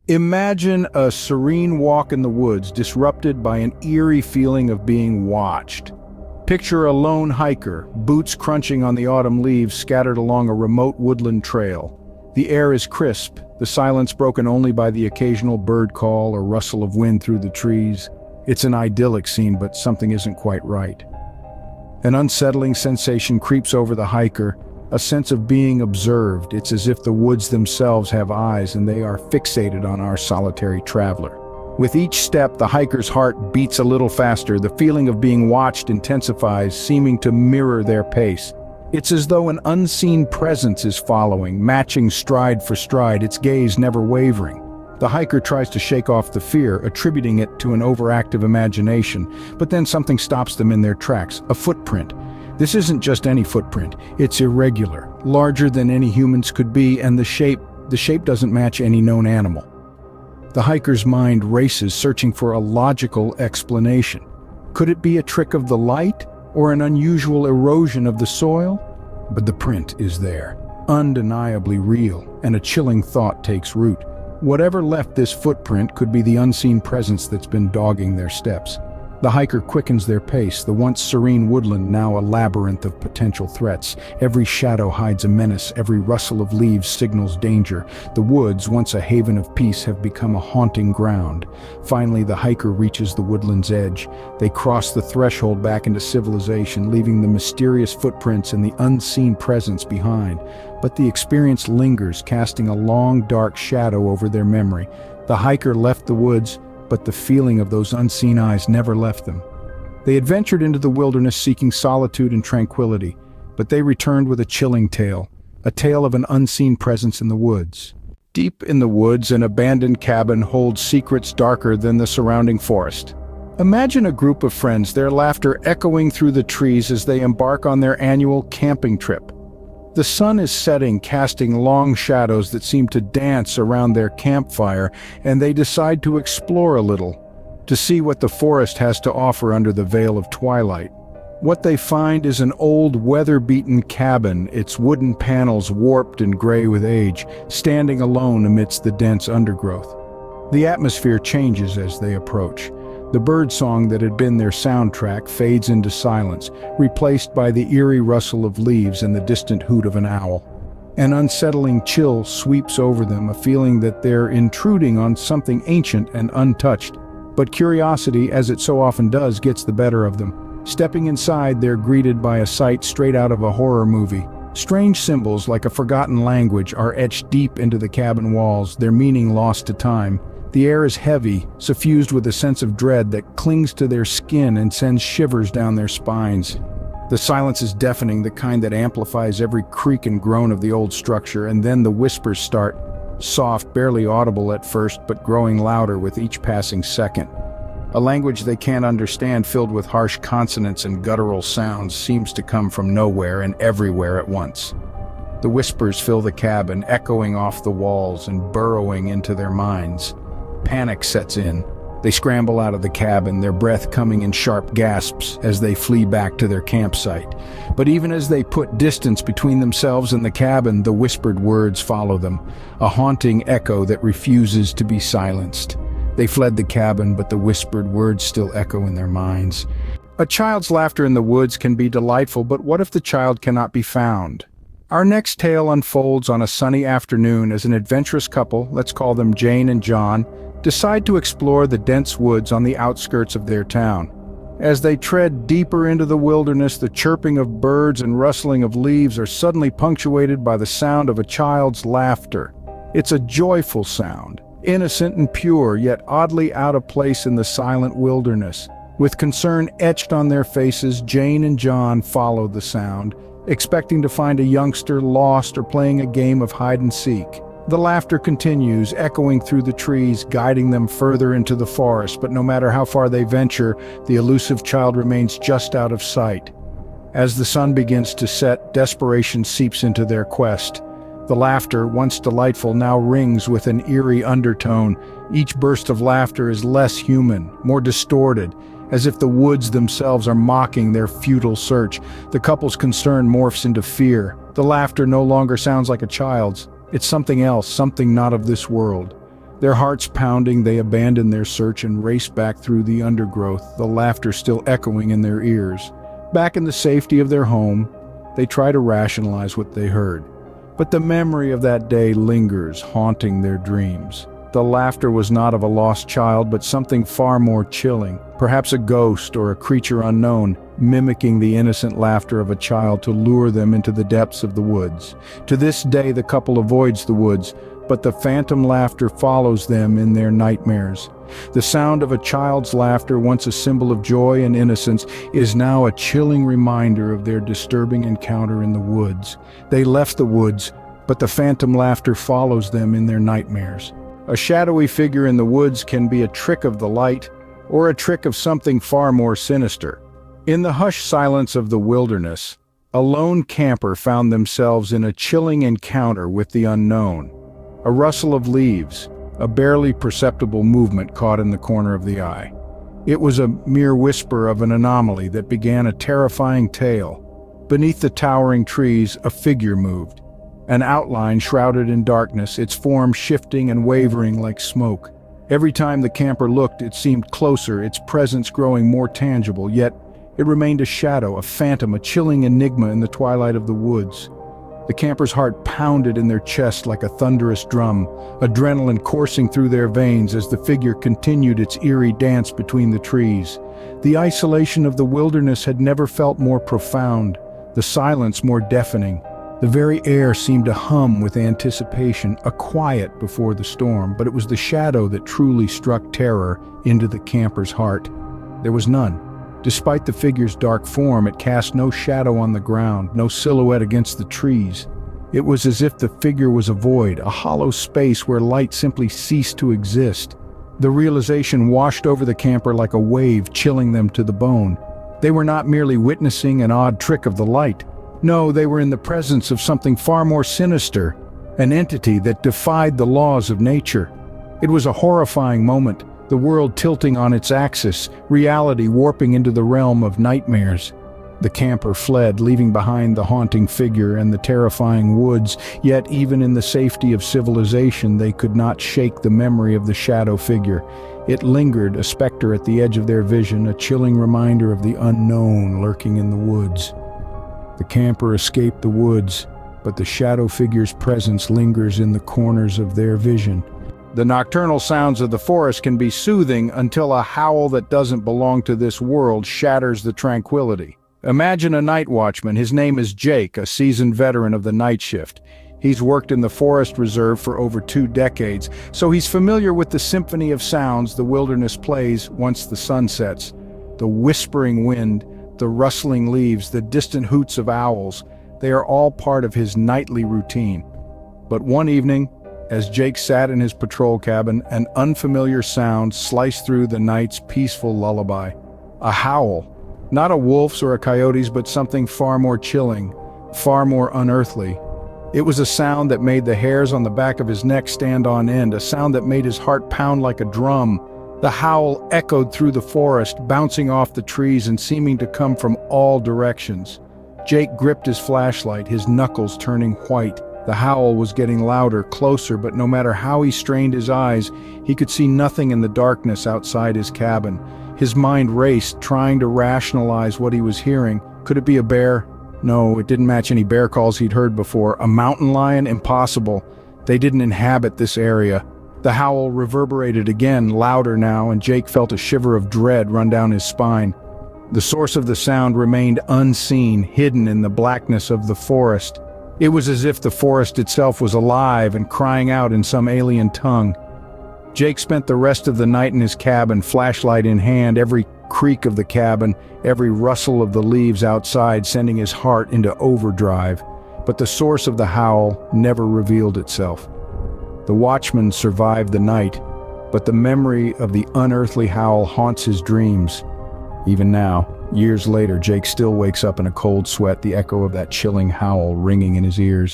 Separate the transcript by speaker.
Speaker 1: Imagine a serene walk in the woods disrupted by an eerie feeling of being watched. Picture a lone hiker, boots crunching on the autumn leaves scattered along a remote woodland trail. The air is crisp, the silence broken only by the occasional bird call or rustle of wind through the trees. It's an idyllic scene, but something isn't quite right. An unsettling sensation creeps over the hiker, a sense of being observed. It's as if the woods themselves have eyes and they are fixated on our solitary traveler. With each step, the hiker's heart beats a little faster. The feeling of being watched intensifies, seeming to mirror their pace. It's as though an unseen presence is following, matching stride for stride, its gaze never wavering. The hiker tries to shake off the fear, attributing it to an overactive imagination, but then something stops them in their tracks, a footprint. This isn't just any footprint, it's irregular, larger than any humans could be, and the shape doesn't match any known animal. The hiker's mind races, searching for a logical explanation. Could it be a trick of the light, or an unusual erosion of the soil? But the print is there, undeniably real, and a chilling thought takes root. Whatever left this footprint could be the unseen presence that's been dogging their steps. The hiker quickens their pace, the once serene woodland now a labyrinth of potential threats. Every shadow hides a menace, every rustle of leaves signals danger. The woods, once a haven of peace, have become a haunting ground. Finally, the hiker reaches the woodland's edge. They cross the threshold back into civilization, leaving the mysterious footprints and the unseen presence behind. But the experience lingers, casting a long, dark shadow over their memory. The hiker left the woods, but the feeling of those unseen eyes never left them. They adventured into the wilderness seeking solitude and tranquility, but they returned with a chilling tale, a tale of an unseen presence in the woods. Deep in the woods, an abandoned cabin holds secrets darker than the surrounding forest. Imagine a group of friends, their laughter echoing through the trees as they embark on their annual camping trip. The sun is setting, casting long shadows that seem to dance around their campfire, and they decide to explore a little, to see what the forest has to offer under the veil of twilight. What they find is an old, weather-beaten cabin, its wooden panels warped and gray with age, standing alone amidst the dense undergrowth. The atmosphere changes as they approach. The birdsong that had been their soundtrack fades into silence, replaced by the eerie rustle of leaves and the distant hoot of an owl. An unsettling chill sweeps over them, a feeling that they're intruding on something ancient and untouched. But curiosity, as it so often does, gets the better of them. Stepping inside, they're greeted by a sight straight out of a horror movie. Strange symbols, like a forgotten language, are etched deep into the cabin walls, their meaning lost to time. The air is heavy, suffused with a sense of dread that clings to their skin and sends shivers down their spines. The silence is deafening, the kind that amplifies every creak and groan of the old structure, and then the whispers start, soft, barely audible at first, but growing louder with each passing second. A language they can't understand, filled with harsh consonants and guttural sounds, seems to come from nowhere and everywhere at once. The whispers fill the cabin, echoing off the walls and burrowing into their minds. Panic sets in. They scramble out of the cabin, their breath coming in sharp gasps as they flee back to their campsite. But even as they put distance between themselves and the cabin, the whispered words follow them, a haunting echo that refuses to be silenced. They fled the cabin, but the whispered words still echo in their minds. A child's laughter in the woods can be delightful, but what if the child cannot be found? Our next tale unfolds on a sunny afternoon as an adventurous couple, let's call them Jane and John, decide to explore the dense woods on the outskirts of their town. As they tread deeper into the wilderness, the chirping of birds and rustling of leaves are suddenly punctuated by the sound of a child's laughter. It's a joyful sound, innocent and pure, yet oddly out of place in the silent wilderness. With concern etched on their faces, Jane and John follow the sound, expecting to find a youngster lost or playing a game of hide-and-seek. The laughter continues, echoing through the trees, guiding them further into the forest, but no matter how far they venture, the elusive child remains just out of sight. As the sun begins to set, desperation seeps into their quest. The laughter, once delightful, now rings with an eerie undertone. Each burst of laughter is less human, more distorted, as if the woods themselves are mocking their futile search. The couple's concern morphs into fear. The laughter no longer sounds like a child's. It's something else, something not of this world. Their hearts pounding, they abandon their search and race back through the undergrowth, the laughter still echoing in their ears. Back in the safety of their home, they try to rationalize what they heard. But the memory of that day lingers, haunting their dreams. The laughter was not of a lost child, but something far more chilling, perhaps a ghost or a creature unknown, mimicking the innocent laughter of a child to lure them into the depths of the woods. To this day, the couple avoids the woods, but the phantom laughter follows them in their nightmares. The sound of a child's laughter, once a symbol of joy and innocence, is now a chilling reminder of their disturbing encounter in the woods. They left the woods, but the phantom laughter follows them in their nightmares. A shadowy figure in the woods can be a trick of the light, or a trick of something far more sinister. In the hushed silence of the wilderness, a lone camper found themselves in a chilling encounter with the unknown. A rustle of leaves, a barely perceptible movement caught in the corner of the eye. It was a mere whisper of an anomaly that began a terrifying tale. Beneath the towering trees, a figure moved. An outline shrouded in darkness, its form shifting and wavering like smoke. Every time the camper looked, it seemed closer, its presence growing more tangible, yet it remained a shadow, a phantom, a chilling enigma in the twilight of the woods. The camper's heart pounded in their chest like a thunderous drum, adrenaline coursing through their veins as the figure continued its eerie dance between the trees. The isolation of the wilderness had never felt more profound, the silence more deafening. The very air seemed to hum with anticipation, a quiet before the storm, but it was the shadow that truly struck terror into the camper's heart. There was none. Despite the figure's dark form, it cast no shadow on the ground, no silhouette against the trees. It was as if the figure was a void, a hollow space where light simply ceased to exist. The realization washed over the camper like a wave, chilling them to the bone. They were not merely witnessing an odd trick of the light. No, they were in the presence of something far more sinister, an entity that defied the laws of nature. It was a horrifying moment. The world tilting on its axis, reality warping into the realm of nightmares. The camper fled, leaving behind the haunting figure and the terrifying woods, yet even in the safety of civilization they could not shake the memory of the shadow figure. It lingered, a specter at the edge of their vision, a chilling reminder of the unknown lurking in the woods. The camper escaped the woods, but the shadow figure's presence lingers in the corners of their vision. The nocturnal sounds of the forest can be soothing until a howl that doesn't belong to this world shatters the tranquility. Imagine a night watchman. His name is Jake, a seasoned veteran of the night shift. He's worked in the forest reserve for over 2 decades, so he's familiar with the symphony of sounds the wilderness plays once the sun sets. The whispering wind, the rustling leaves, the distant hoots of owls, they are all part of his nightly routine. But one evening, as Jake sat in his patrol cabin, an unfamiliar sound sliced through the night's peaceful lullaby. A howl. Not a wolf's or a coyote's, but something far more chilling, far more unearthly. It was a sound that made the hairs on the back of his neck stand on end, a sound that made his heart pound like a drum. The howl echoed through the forest, bouncing off the trees and seeming to come from all directions. Jake gripped his flashlight, his knuckles turning white. The howl was getting louder, closer, but no matter how he strained his eyes, he could see nothing in the darkness outside his cabin. His mind raced, trying to rationalize what he was hearing. Could it be a bear? No, it didn't match any bear calls he'd heard before. A mountain lion? Impossible. They didn't inhabit this area. The howl reverberated again, louder now, and Jake felt a shiver of dread run down his spine. The source of the sound remained unseen, hidden in the blackness of the forest. It was as if the forest itself was alive and crying out in some alien tongue. Jake spent the rest of the night in his cabin, flashlight in hand, every creak of the cabin, every rustle of the leaves outside sending his heart into overdrive. But the source of the howl never revealed itself. The watchman survived the night, but the memory of the unearthly howl haunts his dreams. Even now, years later, Jake still wakes up in a cold sweat, the echo of that chilling howl ringing in his ears.